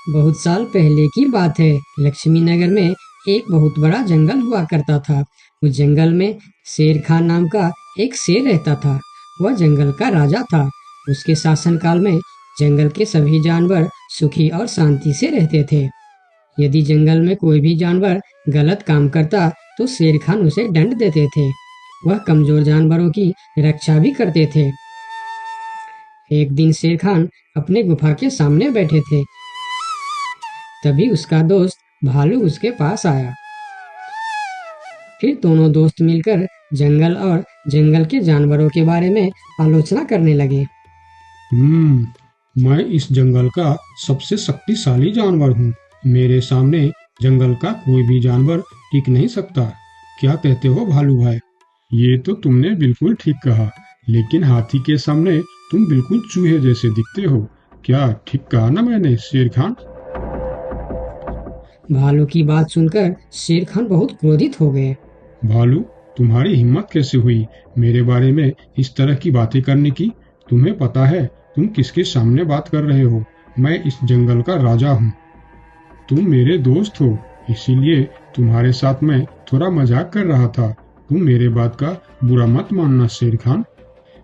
बहुत साल पहले की बात है। लक्ष्मी नगर में एक बहुत बड़ा जंगल हुआ करता था। उस जंगल में शेर खान नाम का एक शेर रहता था। वह जंगल का राजा था। उसके शासनकाल में जंगल के सभी जानवर सुखी और शांति से रहते थे। यदि जंगल में कोई भी जानवर गलत काम करता तो शेर खान उसे दंड देते थे। वह कमजोर जानवरों की रक्षा भी करते थे। एक दिन शेर खान अपने गुफा के सामने बैठे थे। तभी उसका दोस्त भालू उसके पास आया। फिर दोनों दोस्त मिलकर जंगल और जंगल के जानवरों के बारे में आलोचना करने लगे। मैं इस जंगल का सबसे शक्तिशाली जानवर हूँ। मेरे सामने जंगल का कोई भी जानवर टिक नहीं सकता। क्या कहते हो भालू भाई? ये तो तुमने बिल्कुल ठीक कहा, लेकिन हाथी के सामने तुम बिल्कुल चूहे जैसे दिखते हो। क्या ठीक कहा ना मैंने शेर खान? भालू की बात सुनकर शेर खान बहुत क्रोधित हो गए। भालू, तुम्हारी हिम्मत कैसे हुई मेरे बारे में इस तरह की बातें करने की? तुम्हें पता है तुम किसके सामने बात कर रहे हो? मैं इस जंगल का राजा हूँ। तुम मेरे दोस्त हो, इसीलिए तुम्हारे साथ मैं थोड़ा मजाक कर रहा था। तुम मेरे बात का बुरा मत मानना शेर खान।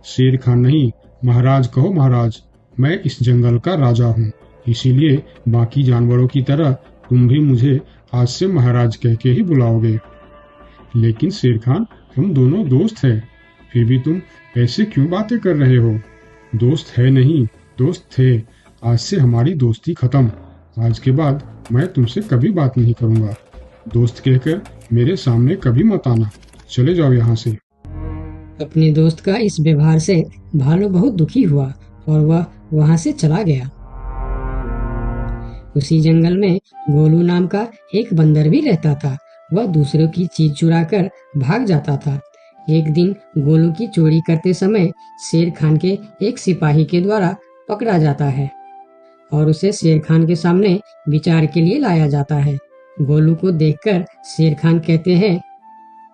शेर खान नहीं, महाराज कहो महाराज। मैं इस जंगल का राजा हूँ, इसीलिए बाकी जानवरों की तरह तुम भी मुझे आज से महाराज कह के ही बुलाओगे। लेकिन शेर खान, हम दोनों दोस्त हैं, फिर भी तुम ऐसे क्यों बातें कर रहे हो? दोस्त है नहीं, दोस्त थे। आज से हमारी दोस्ती खत्म। आज के बाद मैं तुमसे कभी बात नहीं करूंगा। दोस्त कहकर मेरे सामने कभी मत आना। चले जाओ यहाँ से। अपने दोस्त का इस व्यवहार से भालू बहुत दुखी हुआ और वह वहां से चला गया। उसी जंगल में गोलू नाम का एक बंदर भी रहता था। वह दूसरों की चीज चुराकर भाग जाता था। एक दिन गोलू की चोरी करते समय शेर खान के एक सिपाही के द्वारा पकड़ा जाता है और उसे शेर खान के सामने विचार के लिए लाया जाता है। गोलू को देखकर शेर खान कहते हैं,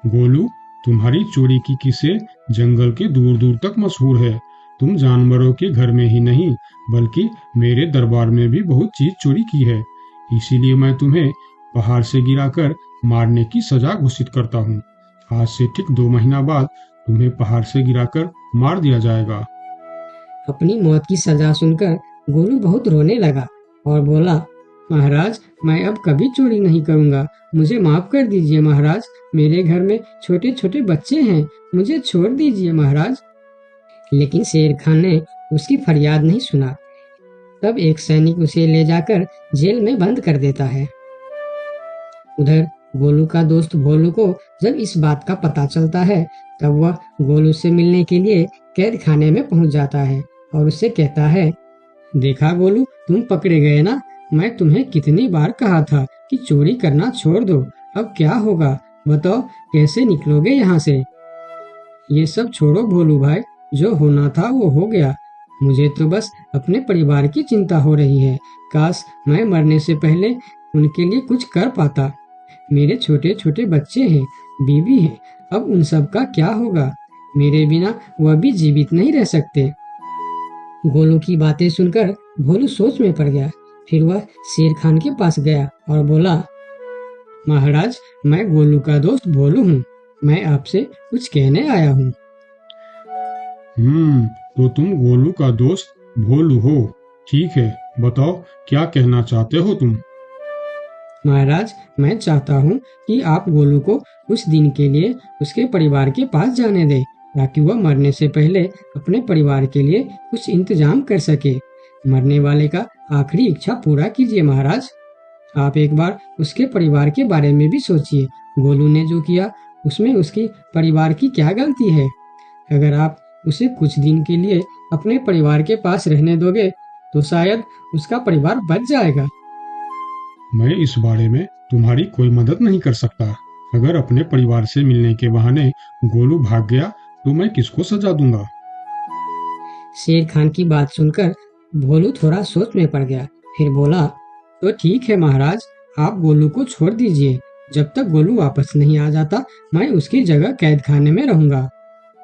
गोलू, तुम्हारी चोरी की किस्से जंगल के दूर दूर तक मशहूर है। तुम जानवरों के घर में ही नहीं, बल्कि मेरे दरबार में भी बहुत चीज चोरी की है। इसीलिए मैं तुम्हें पहाड़ से गिराकर मारने की सजा घोषित करता हूँ। आज से ठीक 2 महीना बाद तुम्हें पहाड़ से गिराकर मार दिया जाएगा। अपनी मौत की सजा सुनकर गोलू बहुत रोने लगा और बोला, महाराज, मैं अब कभी चोरी नहीं करूंगा। मुझे माफ कर दीजिए महाराज। मेरे घर में छोटे छोटे बच्चे हैं, मुझे छोड़ दीजिए महाराज। लेकिन शेर खान ने उसकी फरियाद नहीं सुना। तब एक सैनिक उसे ले जाकर जेल में बंद कर देता है। उधर गोलू का दोस्त भोलू को जब इस बात का पता चलता है, तब वह गोलू से मिलने के लिए कैद खाने में पहुंच जाता है और उससे कहता है, देखा गोलू, तुम पकड़े गए ना। मैं तुम्हें कितनी बार कहा था कि चोरी करना छोड़ दो। अब क्या होगा बताओ, कैसे निकलोगे यहाँ से? ये सब छोड़ो भोलू भाई, जो होना था वो हो गया। मुझे तो बस अपने परिवार की चिंता हो रही है। काश मैं मरने से पहले उनके लिए कुछ कर पाता। मेरे छोटे छोटे बच्चे हैं, बीवी है, अब उन सब का क्या होगा? मेरे बिना वह भी जीवित नहीं रह सकते। गोलू की बातें सुनकर भोलू सोच में पड़ गया। फिर वह शेर खान के पास गया और बोला, महाराज, मैं गोलू का दोस्त भोलू हूँ। मैं आपसे कुछ कहने आया हूँ। तो तुम गोलू का दोस्त भोलू हो? ठीक है, बताओ क्या कहना चाहते हो तुम? महाराज, मैं चाहता हूँ कि आप गोलू को कुछ दिन के लिए उसके परिवार के पास जाने दें, ताकि वह मरने से पहले अपने परिवार के लिए कुछ इंतजाम कर सके। मरने वाले का आखिरी इच्छा पूरा कीजिए महाराज। आप एक बार उसके परिवार के बारे में भी सोचिए। गोलू ने जो किया उसमें उसकी परिवार की क्या गलती है? अगर आप उसे कुछ दिन के लिए अपने परिवार के पास रहने दोगे तो शायद उसका परिवार बच जाएगा। मैं इस बारे में तुम्हारी कोई मदद नहीं कर सकता। अगर अपने परिवार से मिलने के बहाने गोलू भाग गया तो मैं किसको सजा दूंगा? शेर खान की बात सुनकर भोलू थोड़ा सोच में पड़ गया। फिर बोला, तो ठीक है महाराज, आप गोलू को छोड़ दीजिए। जब तक गोलू वापस नहीं आ जाता, मैं उसकी जगह कैद खाने में रहूंगा।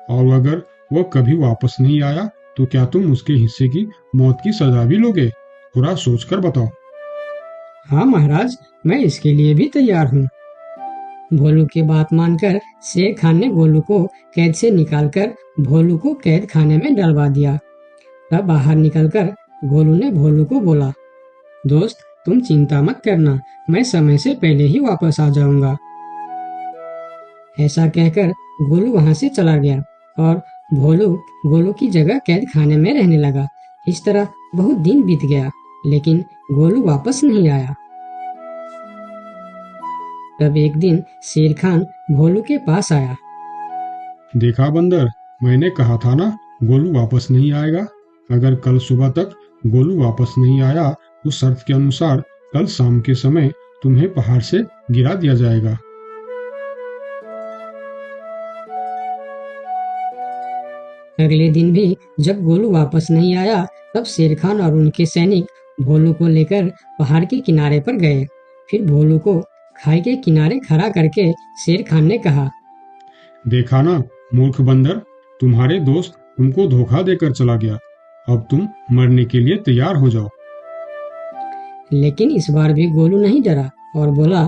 और अगर वो कभी वापस नहीं आया तो क्या तुम उसके हिस्से की मौत की सजा भी लोगे? थोड़ा सोचकर बताओ। हाँ महाराज, मैं इसके लिए भी तैयार हूँ। भोलू की बात मानकर शेर खान ने गोलू को कैद से निकालकर भोलू को कैद खाने में डलवा दिया। तब बाहर निकलकर गोलू ने भोलू को बोला, दोस्त तुम चिंता मत करना, मैं समय से पहले ही वापस आ जाऊंगा। ऐसा कहकर गोलू वहां से चला गया और भोलू गोलू की जगह कैद खाने में रहने लगा। इस तरह बहुत दिन बीत गया, लेकिन गोलू वापस नहीं आया। तब एक दिन शेर खान भोलू के पास आया। देखा बंदर, मैंने कहा था ना गोलू वापस नहीं आएगा। अगर कल सुबह तक गोलू वापस नहीं आया तो शर्त के अनुसार कल शाम के समय तुम्हें पहाड़ से गिरा दिया जाएगा। अगले दिन भी जब गोलू वापस नहीं आया, तब शेर खान और उनके सैनिक भोलू को लेकर पहाड़ के किनारे पर गए। फिर भोलू को खाई के किनारे खड़ा करके शेर खान ने कहा, देखा ना मूर्ख बंदर, तुम्हारे दोस्त तुमको धोखा देकर चला गया। अब तुम मरने के लिए तैयार हो जाओ। लेकिन इस बार भी गोलू नहीं डरा और बोला,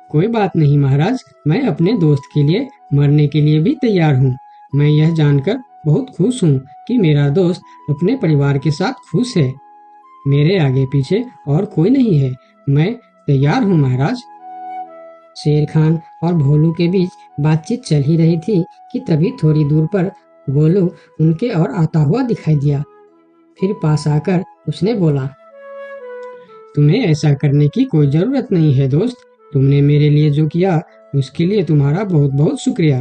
कोई बात नहीं महाराज, मैं अपने दोस्त के लिए मरने के लिए भी तैयार हूँ। मैं यह जानकर बहुत खुश हूँ कि मेरा दोस्त अपने परिवार के साथ खुश है। मेरे आगे पीछे और कोई नहीं है, मैं तैयार हूँ महाराज। शेर खान और भोलू के बीच बातचीत चल ही रही थी कि तभी थोड़ी दूर पर गोलू उनके और आता हुआ दिखाई दिया। फिर पास आकर उसने बोला, तुम्हें ऐसा करने की कोई जरूरत नहीं है दोस्त। तुमने मेरे लिए जो किया उसके लिए तुम्हारा बहुत बहुत शुक्रिया।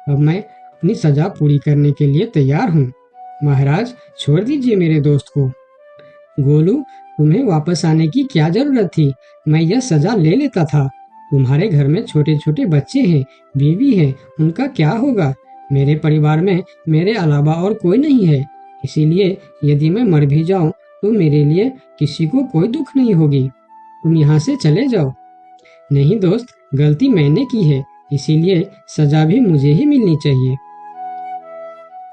अब मैं अपनी सजा पूरी करने के लिए तैयार हूँ। महाराज छोड़ दीजिए मेरे दोस्त को। गोलू, तुम्हें वापस आने की क्या जरूरत थी? मैं यह सजा ले लेता था। तुम्हारे घर में छोटे छोटे बच्चे हैं, बीवी है, उनका क्या होगा? मेरे परिवार में मेरे अलावा और कोई नहीं है, इसीलिए यदि मैं मर भी जाऊं तो मेरे लिए किसी को कोई दुख नहीं होगी। तुम यहाँ से चले जाओ। नहीं दोस्त, गलती मैंने की है, इसीलिए सजा भी मुझे ही मिलनी चाहिए।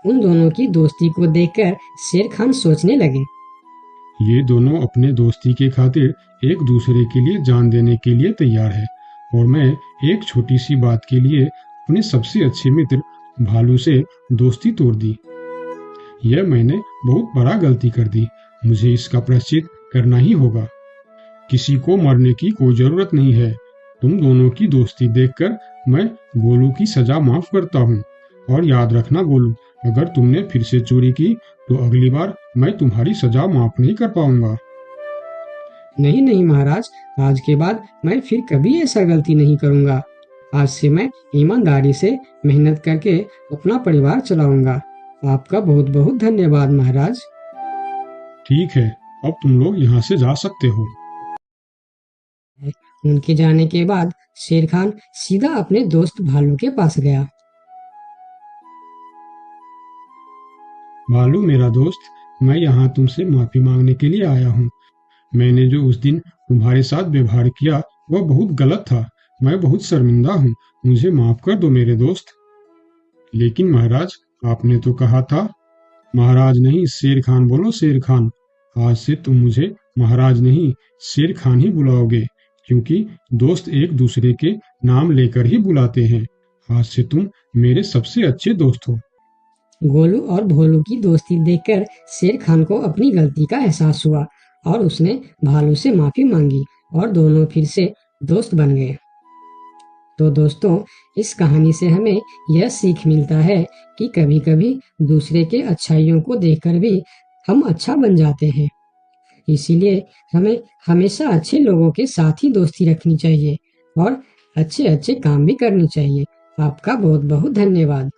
उन दोनों की दोस्ती को देखकर शेर खान सोचने लगे, ये दोनों अपने दोस्ती के खातिर एक दूसरे के लिए जान देने के लिए तैयार है, और मैं एक छोटी सी बात के लिए अपने सबसे अच्छे मित्र भालू से दोस्ती तोड़ दी। यह मैंने बहुत बड़ा गलती कर दी। मुझे इसका प्रायश्चित करना ही होगा। किसी को मरने की कोई जरूरत नहीं है। तुम दोनों की दोस्ती देखकर मैं गोलू की सजा माफ करता हूँ। और याद रखना गोलू, अगर तुमने फिर से चोरी की तो अगली बार मैं तुम्हारी सजा माफ नहीं कर पाऊंगा। नहीं नहीं महाराज, आज के बाद मैं फिर कभी ऐसा गलती नहीं करूंगा। आज से मैं ईमानदारी से मेहनत करके अपना परिवार चलाऊंगा। आपका बहुत बहुत धन्यवाद महाराज। ठीक है, अब तुम लोग यहाँ से जा सकते हो। उनके जाने के बाद शेर खान सीधा अपने दोस्त भालू के पास गया। भालू मेरा दोस्त, मैं यहाँ तुमसे माफी मांगने के लिए आया हूँ। मैंने जो उस दिन तुम्हारे साथ व्यवहार किया वह बहुत गलत था। मैं बहुत शर्मिंदा हूँ। मुझे माफ कर दो मेरे दोस्त। लेकिन महाराज, आपने तो कहा था। महाराज नहीं, शेर खान बोलो, शेर खान। आज से तुम मुझे महाराज नहीं, शेर खान ही बुलाओगे, क्योंकि दोस्त एक दूसरे के नाम लेकर ही बुलाते हैं। आज से तुम मेरे सबसे अच्छे दोस्त हो। गोलू और भोलू की दोस्ती देखकर शेर खान को अपनी गलती का एहसास हुआ और उसने भालू से माफी मांगी और दोनों फिर से दोस्त बन गए। तो दोस्तों, इस कहानी से हमें यह सीख मिलता है कि कभी-कभी दूसरे के अच्छाइयों को देखकर भी हम अच्छा बन जाते हैं। इसीलिए हमें हमेशा अच्छे लोगों के साथ ही दोस्ती रखनी चाहिए और अच्छे अच्छे काम भी करनी चाहिए। आपका बहुत बहुत धन्यवाद।